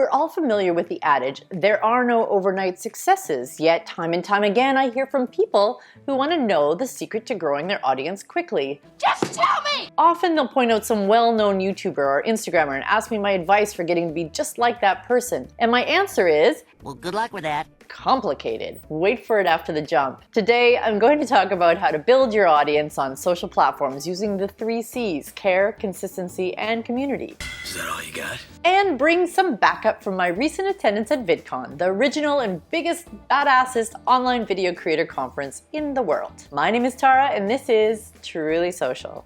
We're all familiar with the adage, there are no overnight successes, yet time and time again I hear from people who want to know the secret to growing their audience quickly. Just tell me! Often they'll point out some well-known YouTuber or Instagrammer and ask me my advice for getting to be just like that person. And my answer is, well, good luck with that. Complicated. Wait for it after the jump. Today, I'm going to talk about how to build your audience on social platforms using the 3 C's: care, consistency, and community. Is that all you got? And bring some backup from my recent attendance at VidCon, the original and biggest, badassest online video creator conference in the world. My name is Tara, and this is Truly Social.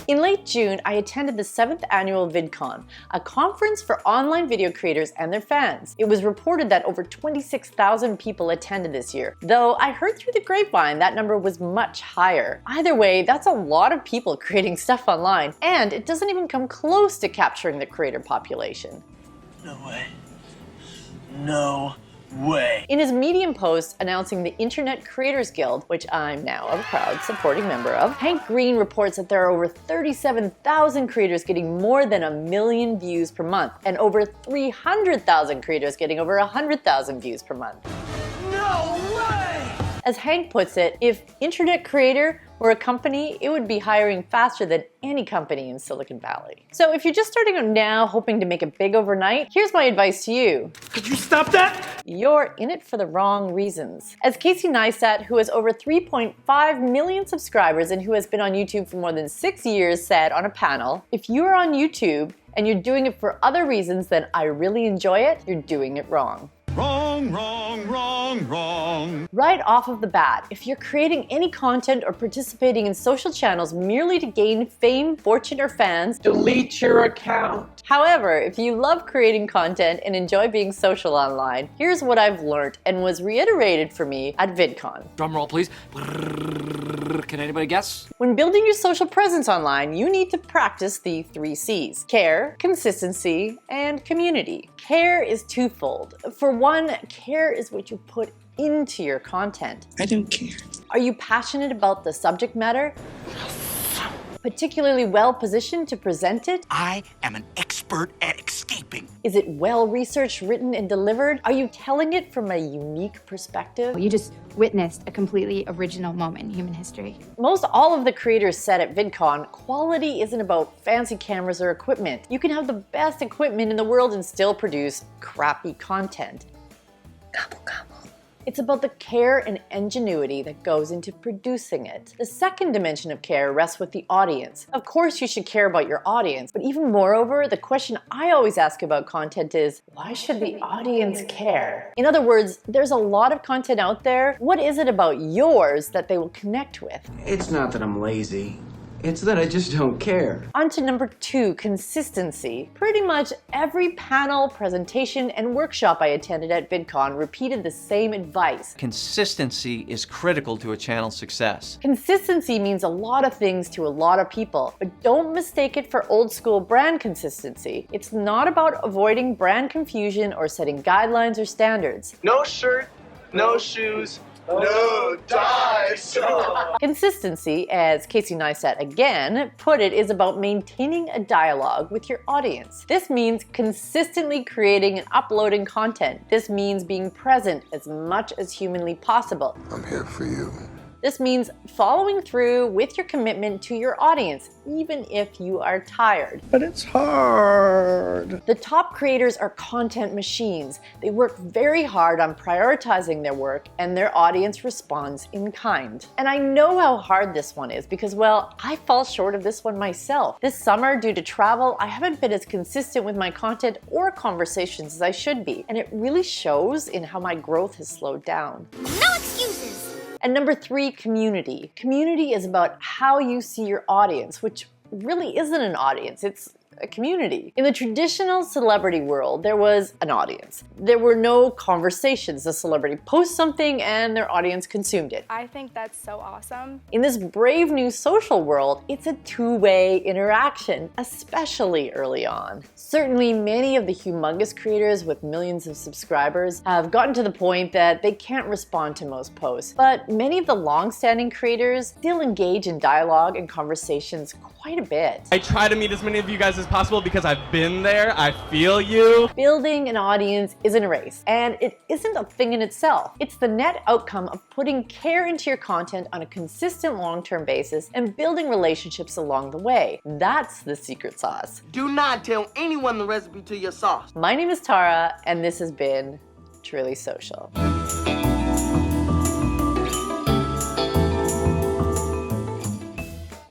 In late June, I attended the 7th Annual Vidcon, a conference for online video creators and their fans. It was reported that over 26,000 people attended this year, though I heard through the grapevine that number was much higher. Either way, that's a lot of people creating stuff online, and it doesn't even come close to capturing the creator population. No way. No way. In his Medium post announcing the Internet Creators Guild, which I'm now a proud supporting member of, Hank Green reports that there are over 37,000 creators getting more than 1 million views per month, and over 300,000 creators getting over 100,000 views per month. No way! As Hank puts it, if Internet Creator were a company, it would be hiring faster than any company in Silicon Valley. So if you're just starting out now, hoping to make it big overnight, here's my advice to you. Could you stop that? You're in it for the wrong reasons. As Casey Neistat, who has over 3.5 million subscribers and who has been on YouTube for more than 6 years, said on a panel, if you are on YouTube and you're doing it for other reasons than I really enjoy it, you're doing it wrong. Wrong, wrong, wrong, wrong. Right off of the bat, if you're creating any content or participating in social channels merely to gain fame, fortune, or fans, Delete your account. However, if you love creating content and enjoy being social online, here's what I've learned and was reiterated for me at VidCon. Drum roll, please. Can anybody guess? When building your social presence online, you need to practice the 3 C's: care, consistency, and community. Care is twofold. For one, care is what you put into your content. I don't care. Are you passionate about the subject matter? Particularly well positioned to present it? I am an expert at escaping. Is it well researched, written, and delivered? Are you telling it from a unique perspective? You just witnessed a completely original moment in human history. Most all of the creators said at VidCon, quality isn't about fancy cameras or equipment. You can have the best equipment in the world and still produce crappy content. Gobble, gobble. It's about the care and ingenuity that goes into producing it. The second dimension of care rests with the audience. Of course, you should care about your audience, but even moreover, the question I always ask about content is, why should the audience care? In other words, there's a lot of content out there. What is it about yours that they will connect with? It's not that I'm lazy. It's that I just don't care. On to number 2, consistency. Pretty much every panel, presentation, and workshop I attended at VidCon repeated the same advice. Consistency is critical to a channel's success. Consistency means a lot of things to a lot of people, but don't mistake it for old school brand consistency. It's not about avoiding brand confusion or setting guidelines or standards. No shirt, no shoes, no dice. Consistency, as Casey Neistat again put it, is about maintaining a dialogue with your audience. This means consistently creating and uploading content. This means being present as much as humanly possible. I'm here for you. This means following through with your commitment to your audience, even if you are tired. But it's hard. The top creators are content machines. They work very hard on prioritizing their work, and their audience responds in kind. And I know how hard this one is because, well, I fall short of this one myself. This summer, due to travel, I haven't been as consistent with my content or conversations as I should be, and it really shows in how my growth has slowed down. No excuses! And number 3, community. Community is about how you see your audience, which really isn't an audience, it's a community. In the traditional celebrity world, there was an audience. There were no conversations. The celebrity posts something and their audience consumed it. I think that's so awesome. In this brave new social world, it's a two-way interaction, especially early on. Certainly, many of the humongous creators with millions of subscribers have gotten to the point that they can't respond to most posts, but many of the long-standing creators still engage in dialogue and conversations quite a bit. I try to meet as many of you guys as possible because I've been there. I feel you. Building an audience isn't a race, and it isn't a thing in itself. It's the net outcome of putting care into your content on a consistent long-term basis and building relationships along the way. That's the secret sauce. Do not tell anyone the recipe to your sauce. My name is Tara, and this has been Truly Social.